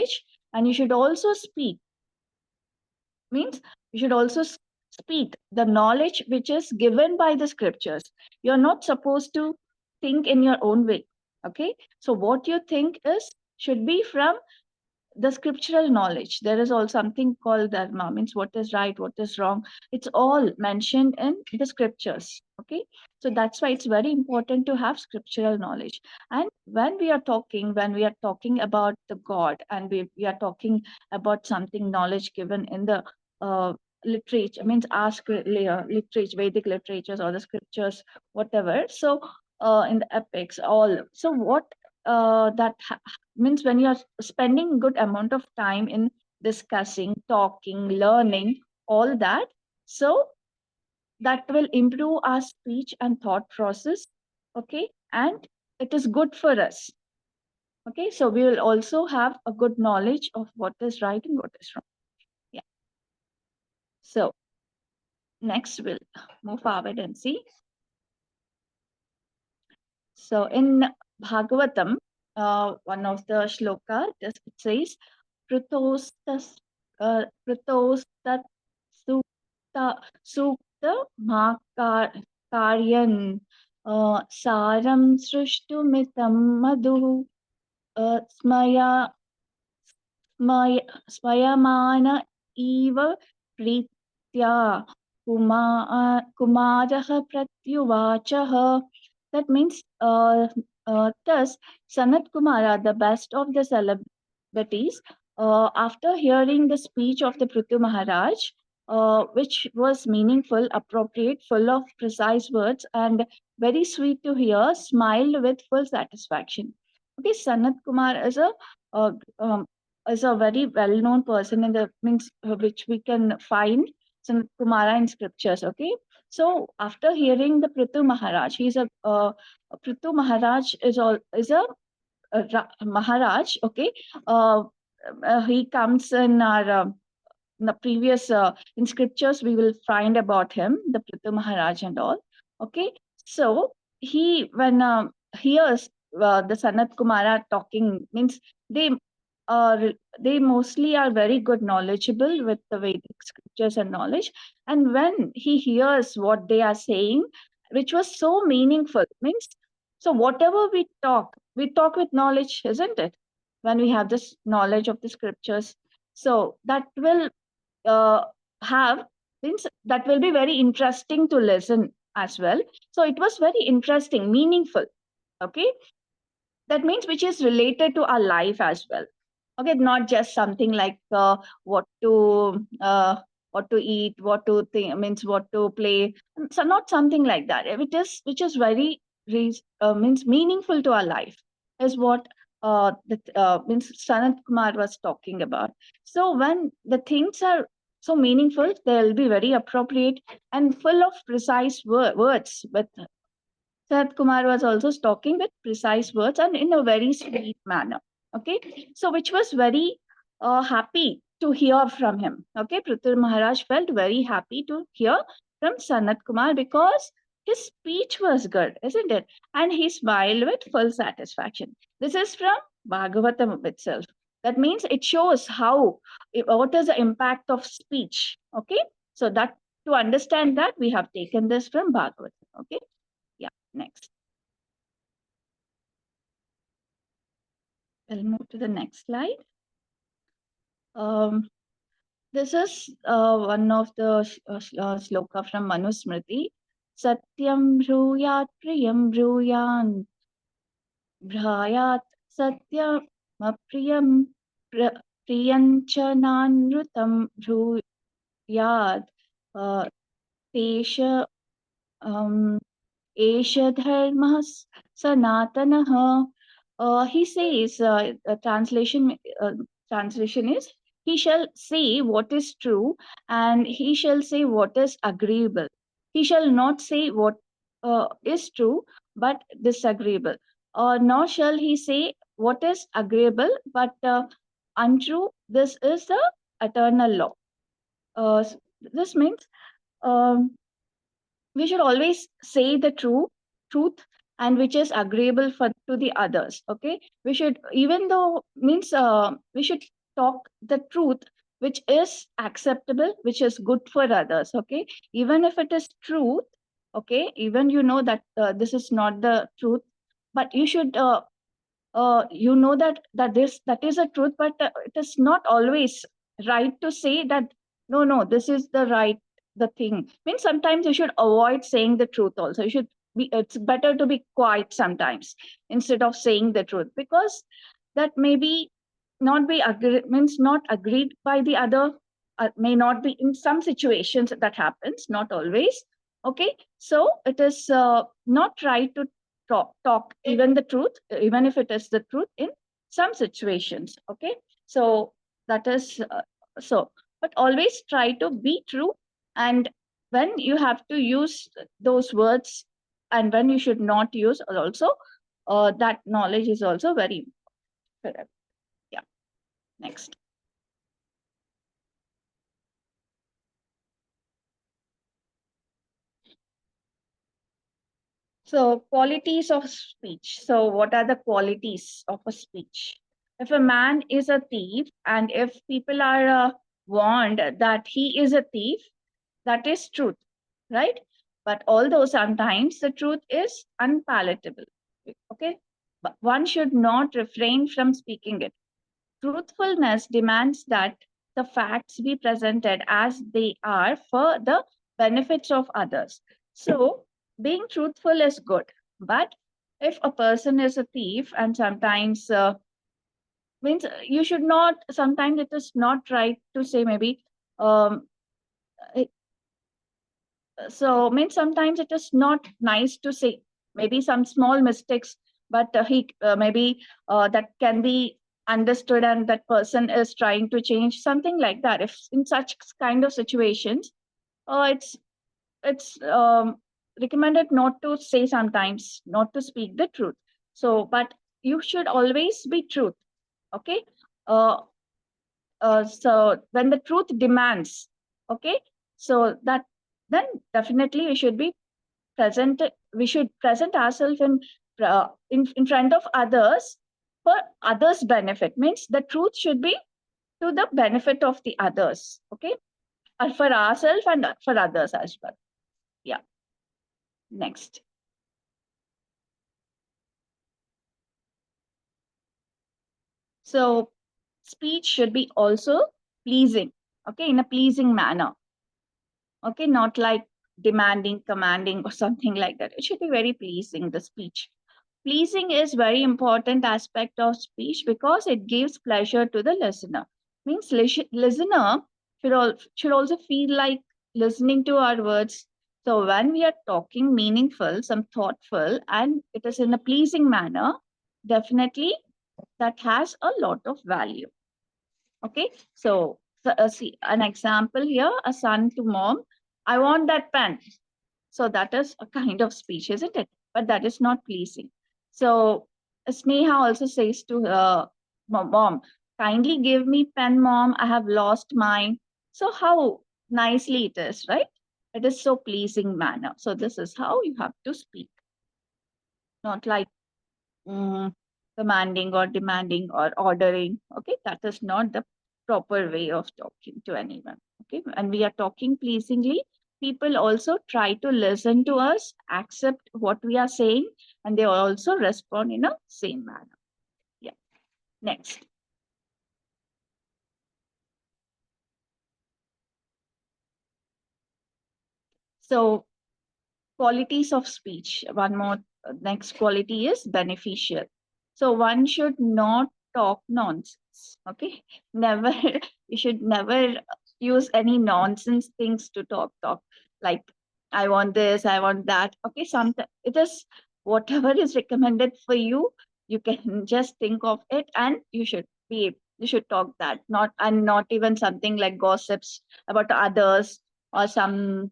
knowledge, and you should also speak. Means you should also speak the knowledge which is given by the scriptures. You're not supposed to think in your own way. Okay, so what you think is should be from the scriptural knowledge. There is also something called dharma, means what is right, what is wrong. It's all mentioned in the scriptures. Okay, so that's why it's very important to have scriptural knowledge. And when we are talking about the God, and we are talking about something knowledge given in the literature, means literature, Vedic literatures or the scriptures, whatever. So in the epics, all. So what means when you're spending good amount of time in discussing, talking, learning, all that, so that will improve our speech and thought process. Okay, and it is good for us. Okay, so we will also have a good knowledge of what is right and what is wrong. Yeah, so next we'll move forward and see. So in Bhagavatam, one of the shloka, it says Prutostas Prutostat Sukta Karyan Saram Srushtumitam Madhu Smaya Swayamana Eva Pritya Kumarah Pratyuvachaha. That means, thus, Sanat Kumara, the best of the celebrities, after hearing the speech of the Prithu Maharaj, which was meaningful, appropriate, full of precise words, and very sweet to hear, smiled with full satisfaction. Okay, Sanat Kumar uh, um, is a very well-known person in the means which we can find Sanat Kumara in scriptures. Okay, so after hearing the Prithu Maharaj, Prithu Maharaj is a Maharaj. Okay, uh, he comes in the previous in scriptures we will find about him, the Prithu Maharaj and all. Okay, so he when hears the Sanat Kumara talking, means they they mostly are very good knowledgeable with the Vedic scriptures and knowledge. And when he hears what they are saying, which was so meaningful, means so whatever we talk with knowledge, isn't it? When we have this knowledge of the scriptures, so that will uh, have means that will be very interesting to listen as well. So it was very interesting, meaningful. Okay, that means which is related to our life as well. Okay, not just something like what to eat, what to think, means what to play. So not something like that. It is which is very means meaningful to our life, is what means Sanat Kumar was talking about. So when the things are so meaningful, they'll be very appropriate and full of precise words. But Sanat Kumar was also talking with precise words and in a very sweet manner. Okay, so which was very happy to hear from him. Okay, Prithvi Maharaj felt very happy to hear from Sanat Kumar because his speech was good, isn't it? And he smiled with full satisfaction. This is from Bhagavatam itself. That means it shows what is the impact of speech. Okay, so that to understand that we have taken this from Bhagavatam. Okay, yeah, next. We'll move to the next slide. This is one of the shloka from Manusmriti. Satyam bruyat priyam bruyan bhrayat satyam apriyam priyancha nanrutam bruyat tesha esha dharma sanatanaha. He says, translation is, he shall say what is true and he shall say what is agreeable. He shall not say what is true but disagreeable. Nor shall he say what is agreeable but untrue. This is the eternal law. This means um, we should always say the truth and which is agreeable for to the others. Okay, we should, even though means we should talk the truth which is acceptable, which is good for others. Okay, even if it is truth, okay, even you know that this is not the truth, but you should you know that is a truth, but it is not always right to say that no, this is the right the thing. Means sometimes you should avoid saying the truth also. You should be, it's better to be quiet sometimes instead of saying the truth, because that may be not be means not agreed by the other, may not be in some situations that happens, not always. Okay, so it is not right to talk even the truth, even if it is the truth in some situations. Okay, so that is so, but always try to be true, and when you have to use those words and when you should not use also, that knowledge is also very important. Yeah, next. So, qualities of speech. So, what are the qualities of a speech? If a man is a thief, and if people are warned that he is a thief, that is truth, right? But although sometimes the truth is unpalatable, okay, but one should not refrain from speaking it. Truthfulness demands that the facts be presented as they are for the benefits of others. So, being truthful is good, but if a person is a thief and sometimes means you should not, sometimes it is not right to say maybe um, so means sometimes it is not nice to say maybe some small mistakes, but he maybe that can be understood and that person is trying to change something like that. If in such kind of situations, it's recommended not to say, sometimes not to speak the truth. So but you should always be truth. Okay, uh, so when the truth demands, okay, so that then definitely we should be present, we should present ourselves in front of others for others benefit. Means the truth should be to the benefit of the others. Okay, for ourselves and for others as well. Yeah, next. So speech should be also pleasing, okay, in a pleasing manner. Okay, not like demanding, commanding or something like that. It should be very pleasing, the speech. Pleasing is very important aspect of speech because it gives pleasure to the listener. Means listener should also feel like listening to our words. So when we are talking meaningful, some thoughtful, and it is in a pleasing manner, definitely that has a lot of value. Okay, so see an example here: a son to mom, I want that pen. So that is a kind of speech, isn't it? But that is not pleasing. So Sneha also says to her mom, kindly give me pen, mom. I have lost mine. So how nicely it is, right? It is so pleasing manner. So this is how you have to speak, not like mm, commanding or demanding or ordering. Okay, that is not the proper way of talking to anyone. Okay, and we are talking pleasingly. People also try to listen to us, accept what we are saying, and they also respond in a same manner. Yeah. Next. So qualities of speech. One more next quality is beneficial. So one should not talk nonsense. Okay, never. You should never use any nonsense things to talk like I want this, I want that. Okay, sometimes it is whatever is recommended for you. You can just think of it, and you should talk that, not and not even something like gossips about others or some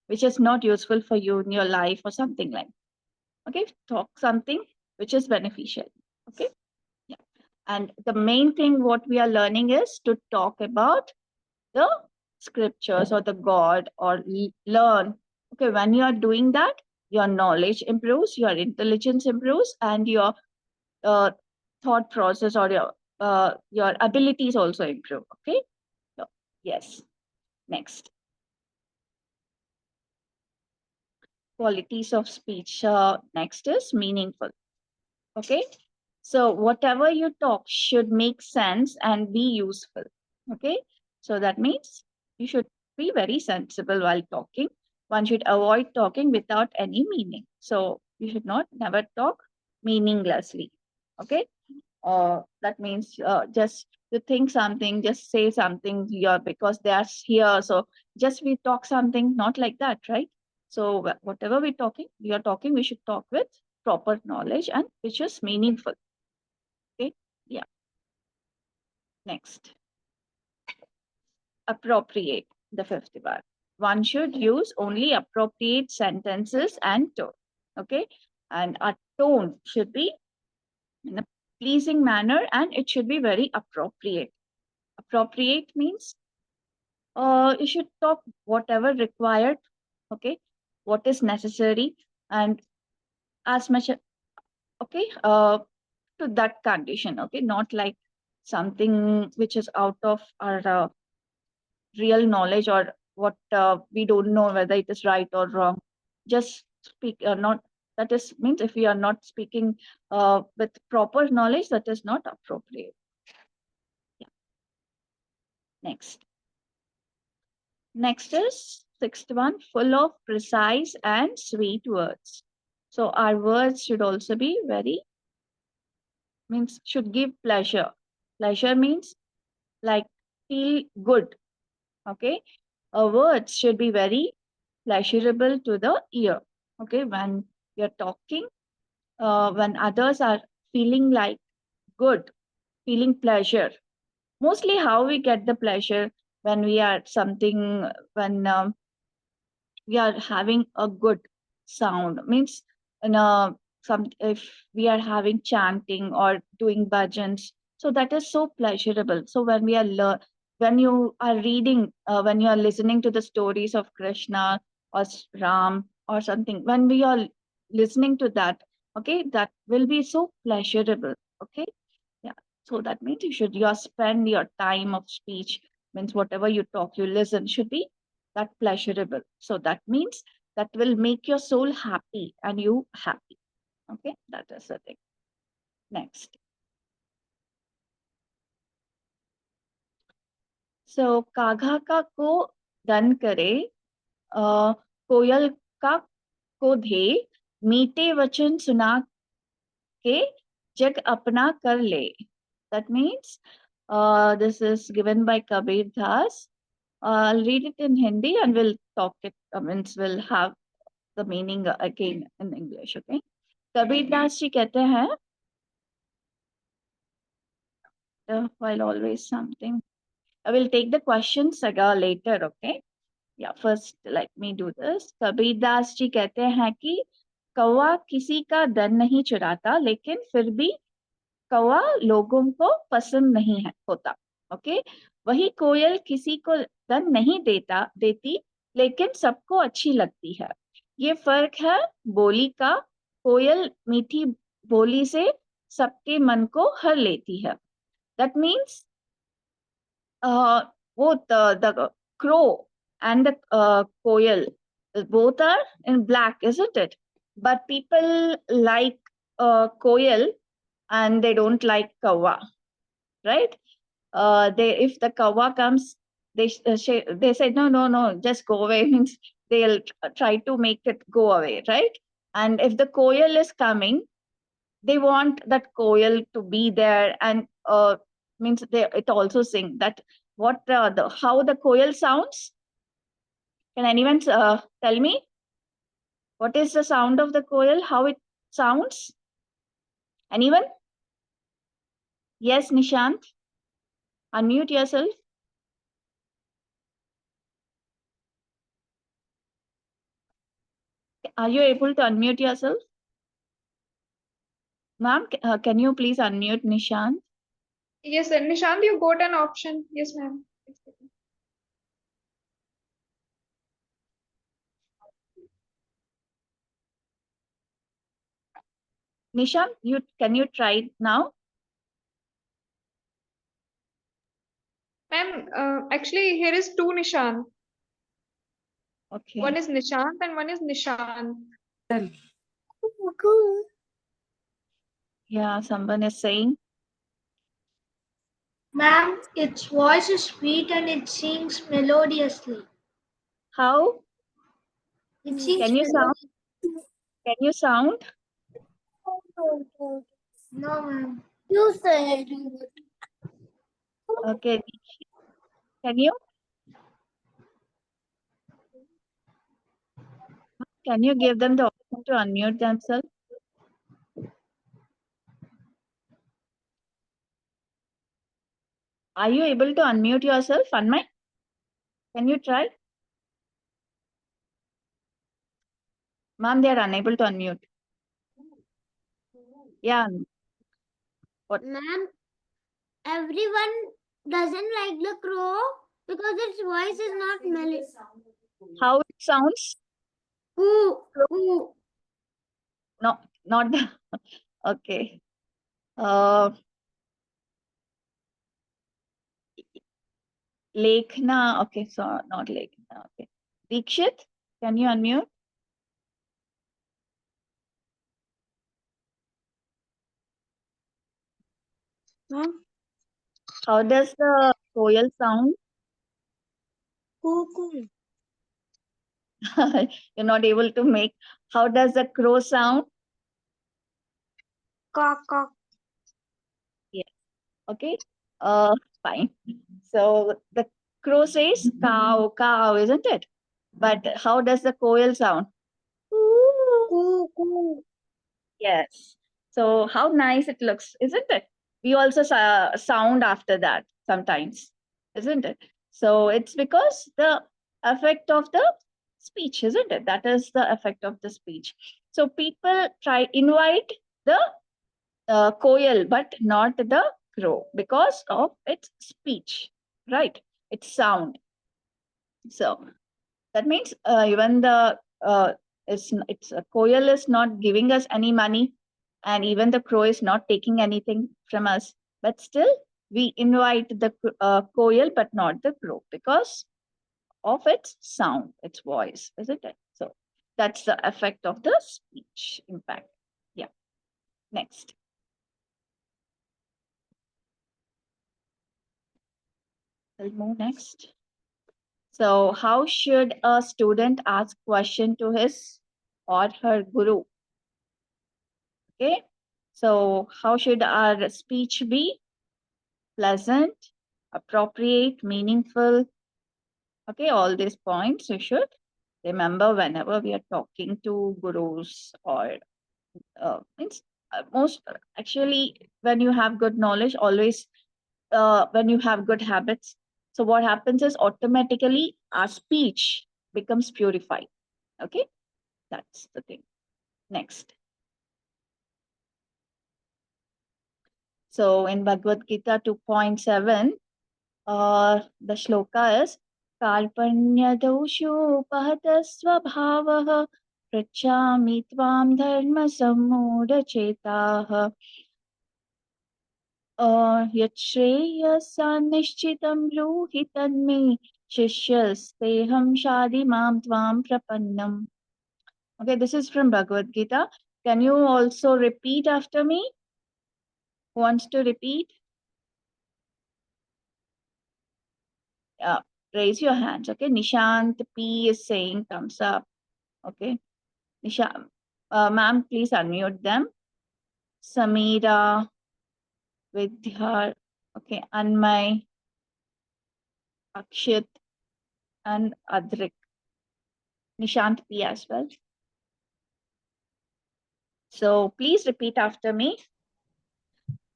which is not useful for you in your life or something like. Okay, talk something which is beneficial. Okay, yeah. And the main thing what we are learning is to talk about the scriptures or the God or learn. Okay, when you are doing that, your knowledge improves, your intelligence improves, and your uh, thought process or your your abilities also improve. Okay. So, yes. Next, qualities of speech. Next is meaningful. Okay. So whatever you talk should make sense and be useful. Okay. So that means you should be very sensible while talking. One should avoid talking without any meaning. So you should not never talk meaninglessly. Okay. That means just to think something, just say something here because they are here. So just we talk something, not like that, right? So whatever we are talking, we should talk with proper knowledge and which is meaningful. Okay. Yeah. Next, appropriate. The fifth one. One should use only appropriate sentences and tone. Okay. And our tone should be in a pleasing manner and it should be very appropriate. Appropriate means you should talk whatever required, okay, what is necessary, and as much, okay, to that condition, okay, not like something which is out of our real knowledge or what we don't know whether it is right or wrong. Just speak, not that is means if we are not speaking with proper knowledge, that is not appropriate. Yeah. Next. Next is sixth one, full of precise and sweet words. So our words should also be very, means should give pleasure. Pleasure means like feel good. Okay. Our words should be very pleasurable to the ear. Okay. When you're talking, when others are feeling like good, feeling pleasure. Mostly how we get the pleasure when we are something, when we are having a good sound means in a some if we are having chanting or doing bhajans, so that is so pleasurable. So when we are when you are reading, when you are listening to the stories of Krishna or Ram or something, when we are listening to that, okay, that will be so pleasurable. Okay. Yeah. So that means you spend your time of speech, means whatever you talk, you listen should be that pleasurable. So that means that will make your soul happy and you happy. Okay, that is the thing. Next. So काघा का को दन करे, कोयल का को धे, मीठे वचन सुना के जग अपना कर ले. That means this is given by Kabir Das. I'll read it in Hindi and we'll talk it, means we'll have the meaning again in English. Okay. Kabir Das ji कहते हैं, while always something. I will take the questions later, okay? Yeah, first let me do this. Kabir Das ji कहते हैं कि कौवा किसी का धन नहीं चुराता, लेकिन फिर भी कौवा लोगों को पसंद नहीं है होता. ओके. वही कोयल किसी को धन नहीं देती, लेकिन सबको अच्छी लगती है. ये फर्क है बोली का. कोयल मीठी बोली से सबके मन को हर लेती है. That means both the crow and the koel, both are in black, isn't it? But people like koel and they don't like kawa, right? They if the kawa comes, they say no, just go away. Means they'll try to make it go away, right? And if the koel is coming, they want that koel to be there and means they it also sing that what the how the koel sounds. Can anyone tell me what is the sound of the koel, how it sounds? Anyone? Yes, Nishant, unmute yourself. Are you able to unmute yourself? Ma'am, can you please unmute Nishant? Yes, sir. Nishant, you got an option. Yes, ma'am. Nishant, you can you try it now? Ma'am, actually here is two Nishan. Okay. One is Nishant and one is Nishan. Yeah, someone is saying. Ma'am, its voice is sweet and it sings melodiously. How? It sings Can you sound? Can you sound? No, ma'am. You said. Okay. Can you? Can you give them the option to unmute themselves? Are you able to unmute yourself, Anmay? Can you try? Ma'am, they are unable to unmute. Yeah. What? Ma'am, everyone doesn't like the crow because its voice is not melody. How it sounds? Who? No, not the. Okay. Lekhna. Okay, so not Lekhna. Okay. Dikshit, can you unmute? How does the koel sound? Cuckoo. You're not able to make. How does the crow sound? Cock. Yes. Okay. Fine. So the crow says cow, cow, isn't it? But how does the koel sound? Cuckoo. Yes. So how nice it looks, isn't it? We also sound after that sometimes, isn't it? So it's because the effect of the speech, isn't it? That is the effect of the speech. So people invite the koel, but not the crow because of its speech, right? Its sound. So that means even the it's a koel is not giving us any money, and even the crow is not taking anything from us. But still, we invite the koel, but not the crow because of its sound, its voice, isn't it? So that's the effect of the speech impact. Yeah. Next. We'll move next. So, how should a student ask question to his or her guru? Okay. So, how should our speech be? Pleasant, appropriate, meaningful. Okay, all these points you should remember whenever we are talking to gurus or means most actually when you have good knowledge, always when you have good habits. So what happens is automatically our speech becomes purified. Okay, that's the thing. Next. So in Bhagavad Gita 2.7, the shloka is Karpanyadoshopahatah svabhavah prachami tvam dharma sammudachetah यच्छ्रेयसान्निश्चितं ब्रूहि तन्मे शिष्यस्तेहं शादि मां त्वां प्रपन्नम्. Okay, this is from Bhagavad Gita. Can you also repeat after me? Who wants to repeat? Raise your hands. Okay, Nishant P is saying thumbs up. Okay, Nishant, ma'am, please unmute them. Samira, Vidya, okay, Anmay, Akshit, and Adrik. Nishant P as well. So please repeat after me.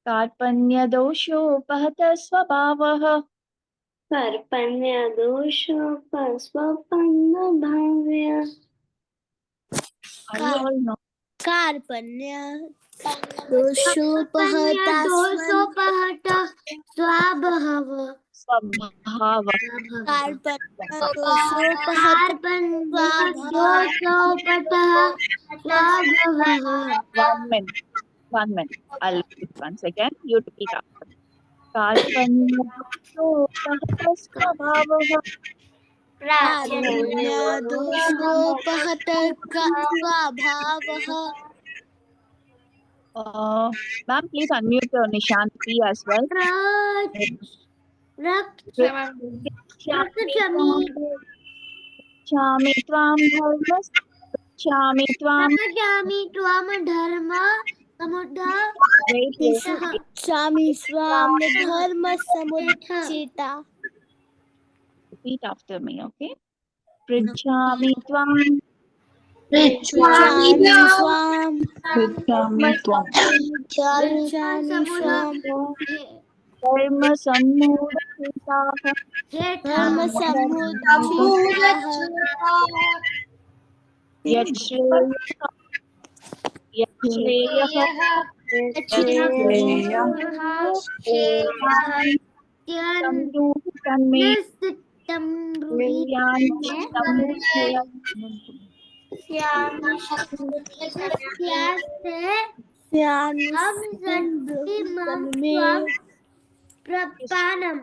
Karpanyadoshopahatah svabhavah. Karpanyadoshopaspapannabhavya. Are you all know? Karpanyadoshopahatah swabhava. Svabhava. Karpanyadoshopahatah swabhava. 1 minute. 1 minute. I'll repeat once again. You repeat after me. कार्पण्यदोषोपहतस्वभावः प्राज्ञोपहतस्वभावः Ma'am, please unmute Nishanti as well. Yeah, ma'am. Chami tvam dharmas, chami tvam. प्रपश्यामि त्वां धर्म समुद्ध Wait. स्वामी स्वाम धर्म समुचिता Repeat after me, okay? Pritchami tvam, पृच्छामि स्वाम pritchami tvam. पृच्छामि स्वाम Dharma sammudhitaha, धर्म समुचिताः yachreyah, samruhi tanme, प्रपानम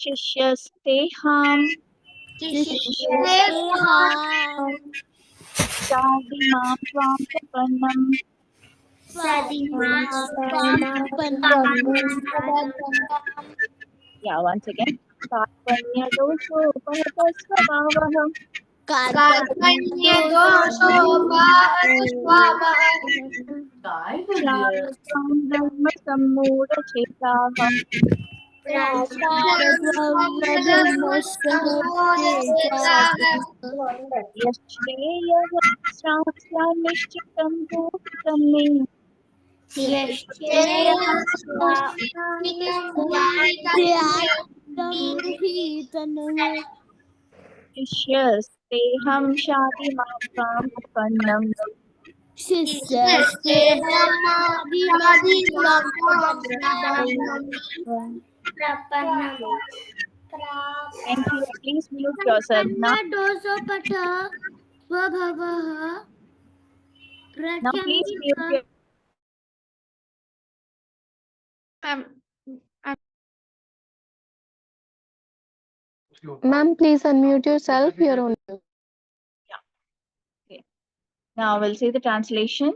Shishyasteham, Sadimam tvam prapannam, yeah, once again. Karpanya dosho pahatasvabhavah. Shyam dharma sammudachetaha. Yashreyah srasya nishchitam me. Shishyasteham shadimam tvam prapannam. Thank you. Please mute yourself now. Now please mute your. Ma'am, please unmute yourself. You're on. Now we'll see the translation.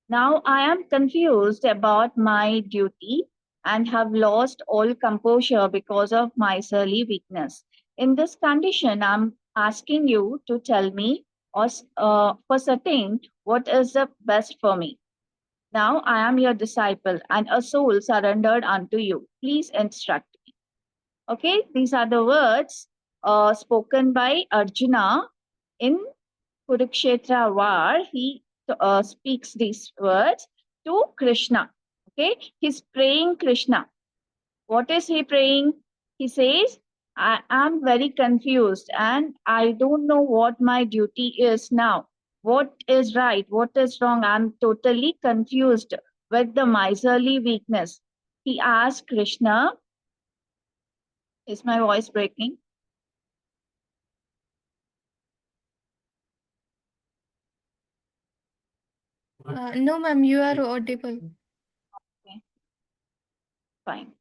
Now I am confused about my duty and have lost all composure because of my surly weakness. In this condition, I'm asking you to tell me or for certain what is the best for me. Now I am your disciple and a soul surrendered unto you. Please instruct me. Okay, these are the words spoken by Arjuna in Kurukshetra war. He speaks these words to Krishna. Okay, he's praying Krishna. What is he praying? He says, I am very confused and I don't know what my duty is now. What is right? What is wrong? I'm totally confused with the miserly weakness. He asked Krishna, is my voice breaking? No, ma'am, you are audible. Okay. Fine.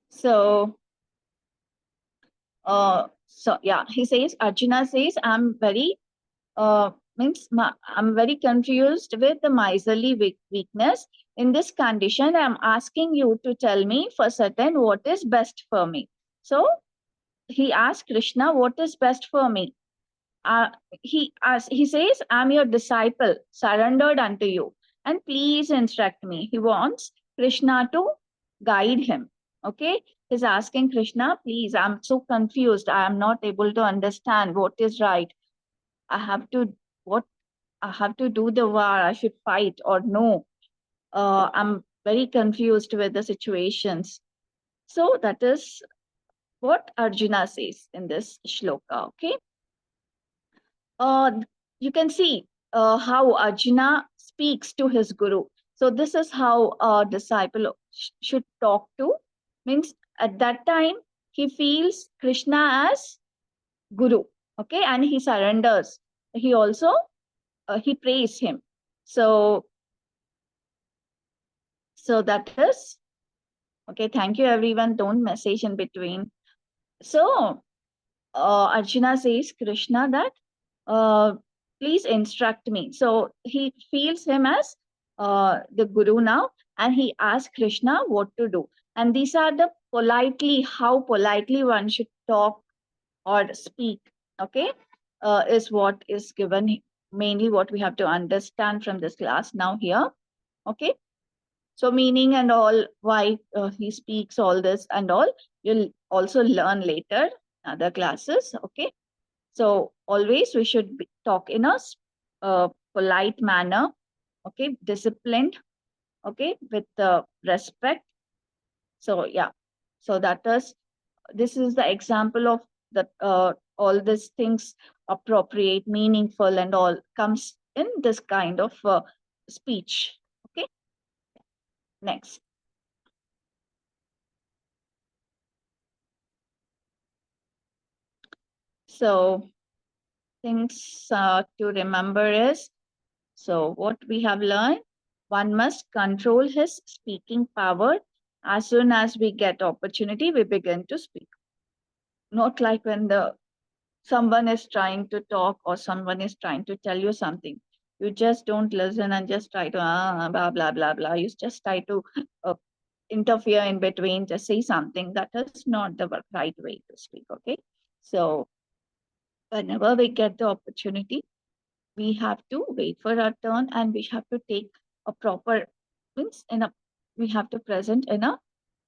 So yeah, he says, Arjuna says, I'm very I'm very confused with the miserly weakness. In this condition, I'm asking you to tell me for certain what is best for me. So he asked Krishna, what is best for me? He says, I'm your disciple, surrendered unto you, and please instruct me. He wants Krishna to guide him. Okay, he's asking Krishna, please, I'm so confused. I am not able to understand what is right. I have to do the war. I should fight or no. I'm very confused with the situations. So that is what Arjuna says in this shloka. Okay. You can see how Arjuna speaks to his guru. So this is how a disciple should talk to. Means at that time he feels Krishna as guru. Okay, and he surrenders. He also he prays him. So that is Okay, thank you everyone. Don't message in between. So Arjuna says Krishna that please instruct me. So he feels him as the guru now, and he asks Krishna what to do. And these are the how politely one should talk or speak. Okay, is what is given, mainly what we have to understand from this class now here. Okay, so meaning and all, why he speaks all this and all, you'll also learn later other classes. Okay, so always we should talk in a polite manner, okay, disciplined, okay, with respect. So yeah, so this is the example of the all these things appropriate, meaningful, and all comes in this kind of speech. Okay, next. So things to remember is, so what we have learned, one must control his speaking power. As soon as we get opportunity, we begin to speak. Not like when someone is trying to talk or someone is trying to tell you something. You just don't listen and just try to blah blah blah blah. You just try to uh, interfere in between, just say something. That is not the right way to speak. Okay, so whenever we get the opportunity, we have to wait for our turn and we have to take a proper, means in a, we have to present in a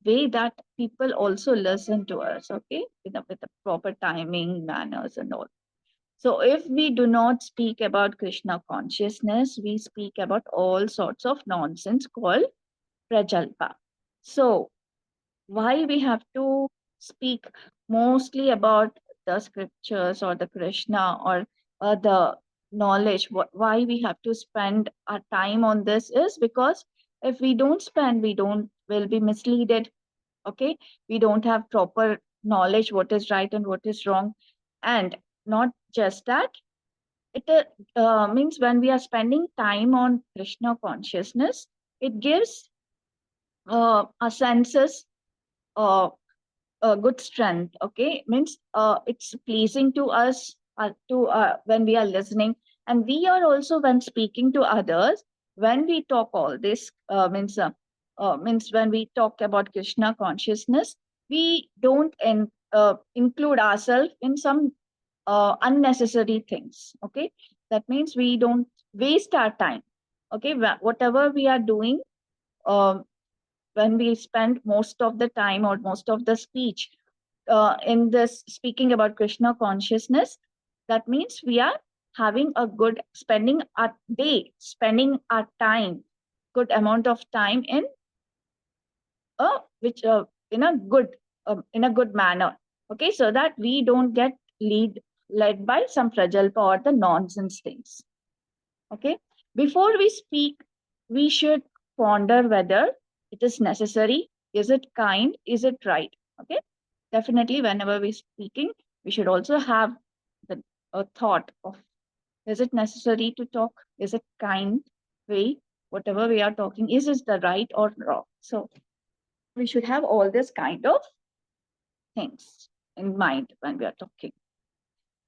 way that people also listen to us, okay, with the proper timing, manners and all. So if we do not speak about Krishna consciousness, we speak about all sorts of nonsense called prajalpa. So why we have to speak mostly about the scriptures or the Krishna or the knowledge, why we have to spend our time on this is because if we don't spend, we don't will be misleaded. Okay, we don't have proper knowledge what is right and what is wrong. And not just that, it means when we are spending time on Krishna consciousness, it gives our senses uh, good strength. Okay, means it's pleasing to us to when we are listening, and we are also when speaking to others, when we talk all this means when we talk about Krishna consciousness, we don't include ourselves in some unnecessary things. Okay, that means we don't waste our time. Okay, whatever we are doing, um, when we spend most of the time or most of the speech in this speaking about Krishna consciousness, that means we are having a good spending our day, spending our time, good amount of time a which in a good in a good manner. Okay, so that we don't get led by some prajalpa or the nonsense things. Okay, before we speak, we should ponder whether it is necessary, is it kind, is it right. Okay, definitely whenever we're speaking, we should also have the a thought of, is it necessary to talk, is it kind way, whatever we are talking, is it the right or wrong. So we should have all this kind of things in mind when we are talking.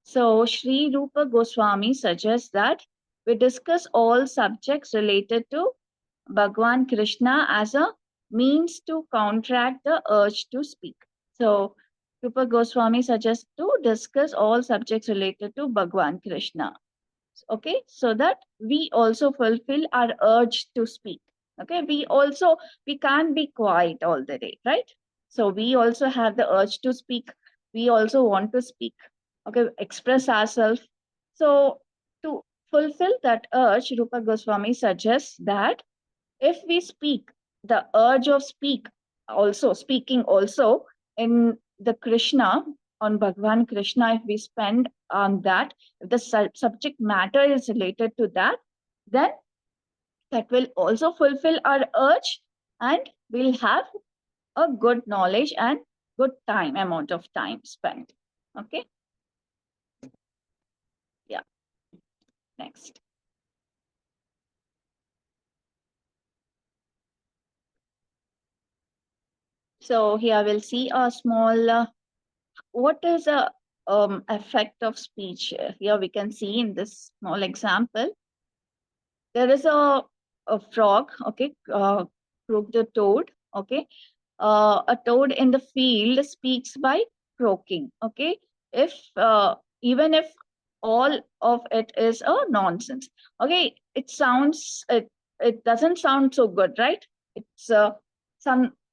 So Sri Rupa Goswami suggests that we discuss all subjects related to Bhagwan Krishna as a means to counteract the urge to speak. So Rupa Goswami suggests to discuss all subjects related to Bhagwan Krishna. Okay, so that we also fulfill our urge to speak. Okay, we can't be quiet all the day, right? So we also have the urge to speak. We also want to speak. Okay, express ourselves. So to fulfill that urge, Rupa Goswami suggests that if we speak, the urge of speaking also in the Krishna, on Bhagwan Krishna, if we spend on that, if the subject matter is related to that, then that will also fulfill our urge and we'll have a good knowledge and good amount of time spent. Okay, yeah, next. So here we'll see a small, what is a effect of speech? Here we can see in this small example, there is a frog, okay, croaked the toad, okay. A toad in the field speaks by croaking, okay. If even if all of it is a nonsense, okay, it doesn't sound so good, right? It's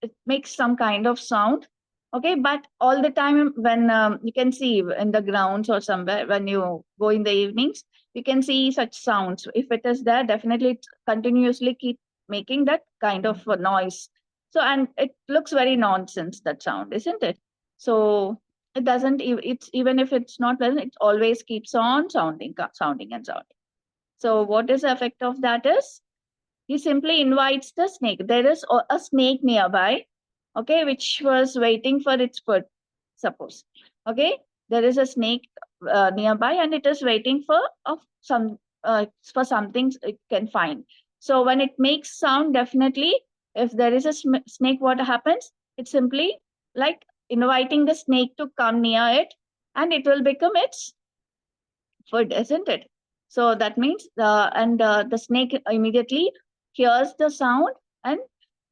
it makes some kind of sound, okay, but all the time when you can see in the grounds or somewhere when you go in the evenings, you can see such sounds. If it is there, definitely it continuously keep making that kind of a noise. So, and it looks very nonsense, that sound, isn't it? So it doesn't, it's even if it's not pleasant, it always keeps on sounding, sounding and sounding. So what is the effect of that is, he simply invites the snake. There is a snake nearby, okay, which was waiting for its food, suppose. Okay, there is a snake nearby and it is waiting for some for something it can find. So when it makes sound, definitely, if there is a snake, what happens? It's simply like inviting the snake to come near it, and it will become its food, isn't it? So that means the snake immediately hears the sound and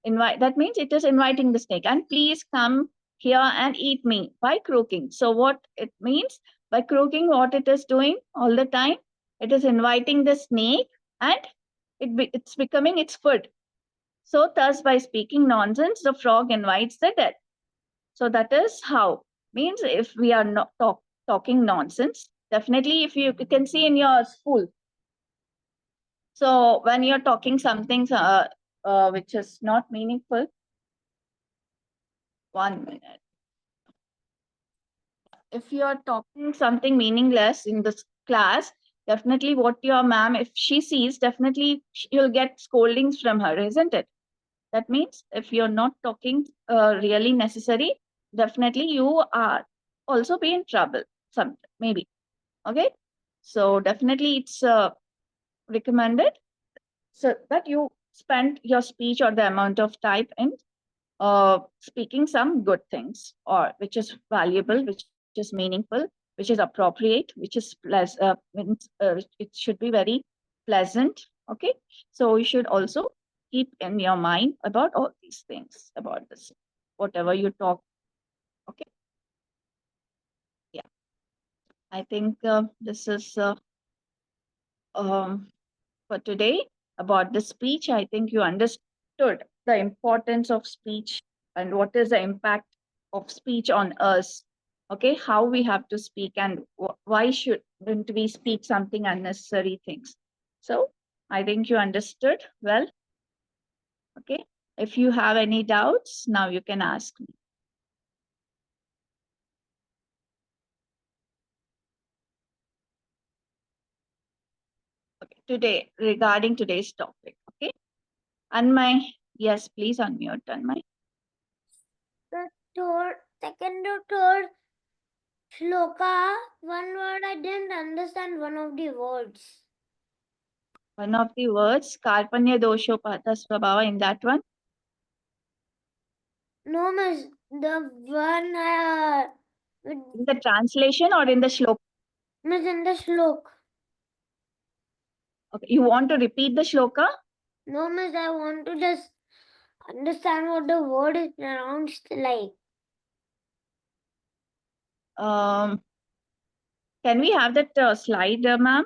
invite. That means it is inviting the snake, and please come here and eat me by croaking. So what it means by croaking, what it is doing all the time, it is inviting the snake, and it's becoming its food. So thus, by speaking nonsense, the frog invites the dead. So that is how, means if we are not talking nonsense, definitely if you can see in your school. So when you're talking something which is not meaningful, 1 minute. If you're talking something meaningless in this class, definitely what your ma'am, if she sees, definitely you'll get scoldings from her, isn't it? That means if you're not talking really necessary, definitely you are also be in trouble, some maybe. Okay, so definitely it's recommended so that you spend your speech or the amount of time in speaking some good things, or which is valuable, which is meaningful, which is appropriate, which is means, it should be very pleasant. Okay, so you should also keep in your mind about all these things, about this, whatever you talk. Okay, yeah, I think this is um, for today about the speech. I think you understood the importance of speech and what is the impact of speech on us. Okay, how we have to speak and why shouldn't we speak something unnecessary things. So I think you understood well. Okay, if you have any doubts, now you can ask me. Okay, today, regarding today's topic. Okay, and my, yes, please unmute and my. The third, second or third shloka, one word I didn't understand one of the words. One of the words, Karpanya Doshopata Swabhava, in that one. No, miss, the one In the translation or in the shloka? miss in the slok. Okay, you want to repeat the shloka? No, miss, I want to just understand what the word is pronounced like. Um, can we have that slide, ma'am?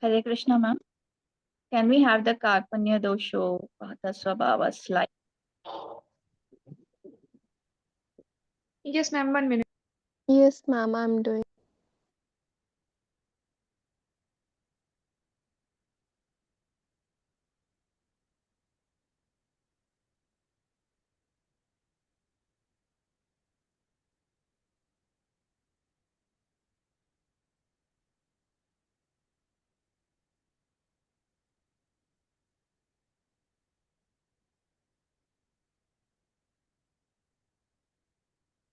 Hare Krishna, ma'am. Can we have the Karpanya Dosho Pata Swabhava slide? Yes, ma'am, 1 minute. Yes, ma'am, I'm doing.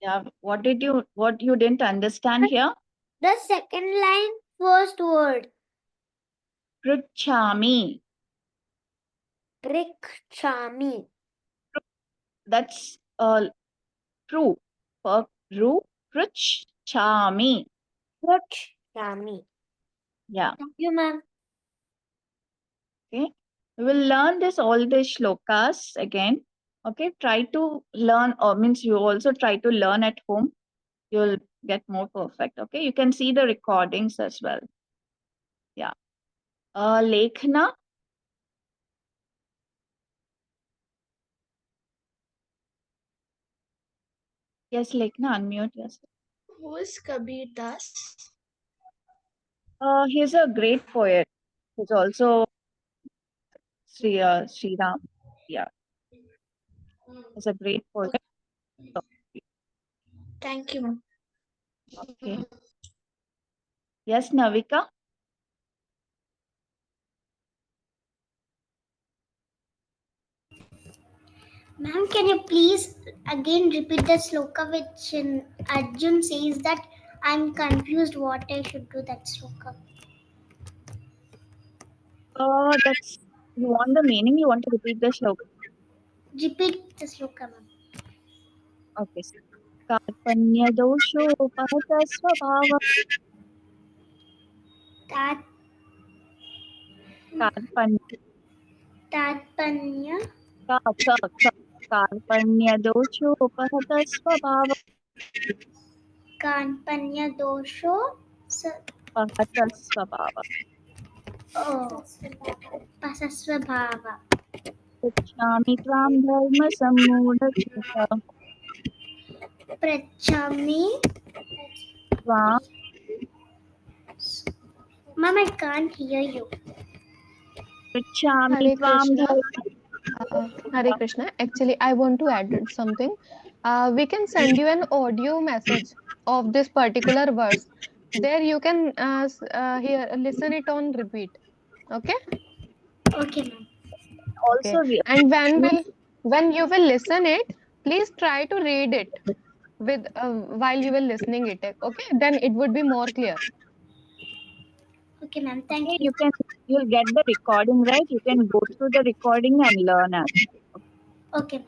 Yeah. What you didn't understand here? The second line, first word. Pruchami. Rikshami. That's true. Pruchami. Rikshami. Yeah. Thank you, ma'am. Okay. We will learn all the shlokas again. Okay. Try to learn, or means you also try to learn at home. You'll get more perfect. Okay. You can see the recordings as well. Yeah. Lekhna. Yes, Lekhna, unmute yourself. Who is Kabir Das? He's a great poet. He's also Sri Ram. Yeah, he's a great poet. Thank you, ma'am. Okay. Yes, Navika. Ma'am, can you please again repeat the sloka which Arjun says that I'm confused what I should do that sloka. That's you want the meaning. You want to repeat the shloka. Repeat the sloka, ma'am. Okay. Karpanya dosho upahata swabhava. Tat Karpanya Tatpanya Karpanya dosho upahata swabhava. Kanpanya dosho Upahata swabhava. Pasasvabhava. Pruchami tvam dharma sammudachita. Prachami. Tvam Ma'am, I can't hear you. Pruchami Hare tvam Krishna. dharma. Hare Krishna. Actually, I want to add something. We can send you an audio message of this particular verse. There you can hear, listen it on repeat. Okay. Okay, ma'am. Okay. Also, And when you will listen it, please try to read it with while you will listening it. Okay. Then it would be more clear. Okay, ma'am. Thank okay, you. you'll get the recording, right? You can go through the recording and learn as well. Okay.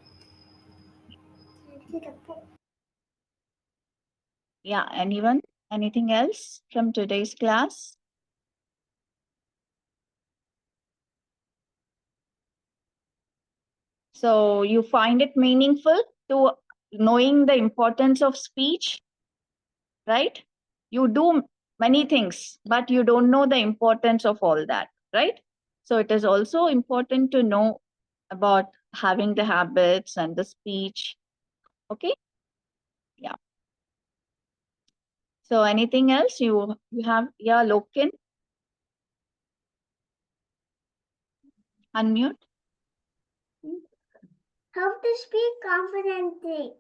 Yeah, anyone? Anything else from today's class? So you find it meaningful to knowing the importance of speech, right? You do many things, but you don't know the importance of all that, right? So it is also important to know about having the habits and the speech. Okay? Yeah. So anything else you have? Yeah, Lokin, unmute. How to speak confidently.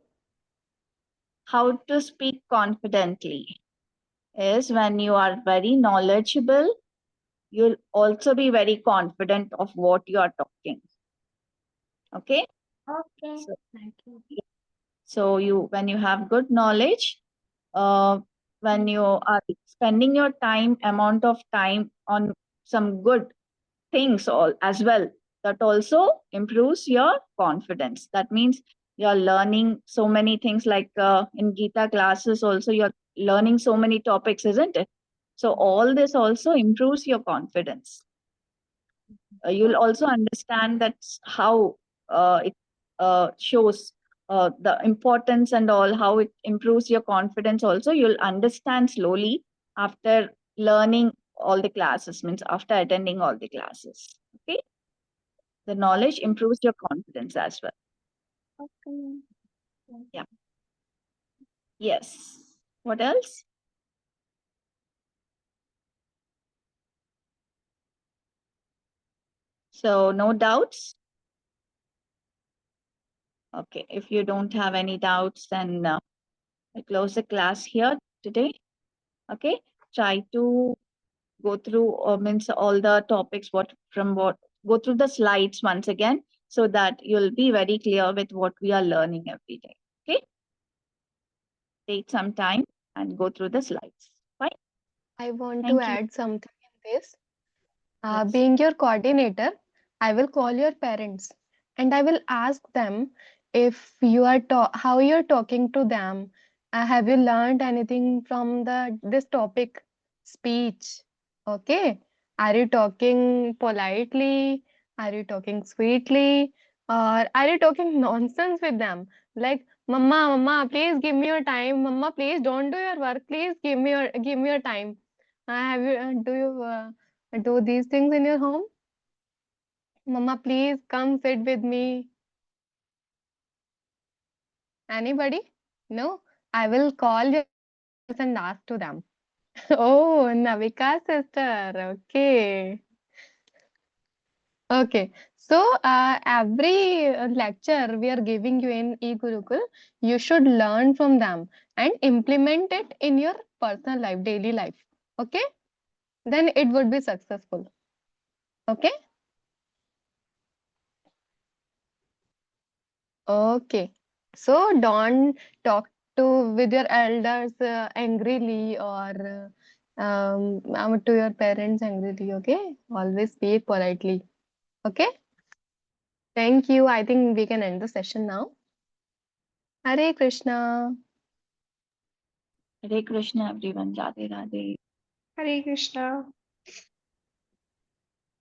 How to speak confidently is when you are very knowledgeable, you'll also be very confident of what you are talking. Okay? Okay. So, so when you have good knowledge, when you are spending your amount of time on some good things all as well, that also improves your confidence. That means you're learning so many things, like in Gita classes also you're learning so many topics, isn't it? So all this also improves your confidence. You'll also understand that's how it shows the importance and all, how it improves your confidence also. You'll understand slowly after learning all the classes, means after attending all the classes. Okay, the knowledge improves your confidence as well. Okay. Yeah. Yes. What else? So no doubts. Okay, if you don't have any doubts, then I close the class here today. Okay, try to go through means all the topics, go through the slides once again, so that you'll be very clear with what we are learning every day. Okay. take some time and go through the slides. Fine. I want to Thank you. add something in this. Yes. Being your coordinator, I will call your parents and I will ask them if you are how you're talking to them. Have you learned anything from the this topic speech? Okay. Are you talking politely? Are you talking sweetly? Or are you talking nonsense with them? Like, Mama, please give me your time. Mama, please don't do your work. Please give me your time. Have you do you do these things in your home? Mama, please come sit with me. Anybody? No? I will call your parents and ask to them. Oh, Navika's sister. Okay. Okay. So, every lecture we are giving you in E-Gurukul, you should learn from them and implement it in your personal life, daily life. Okay? Then it would be successful. Okay? Okay. So don't talk to with your elders angrily or to your parents angrily, okay? Always speak politely. Okay? Thank you. I think we can end the session now. Hare Krishna. Hare Krishna, everyone. Radhe Radhe. Hare Krishna.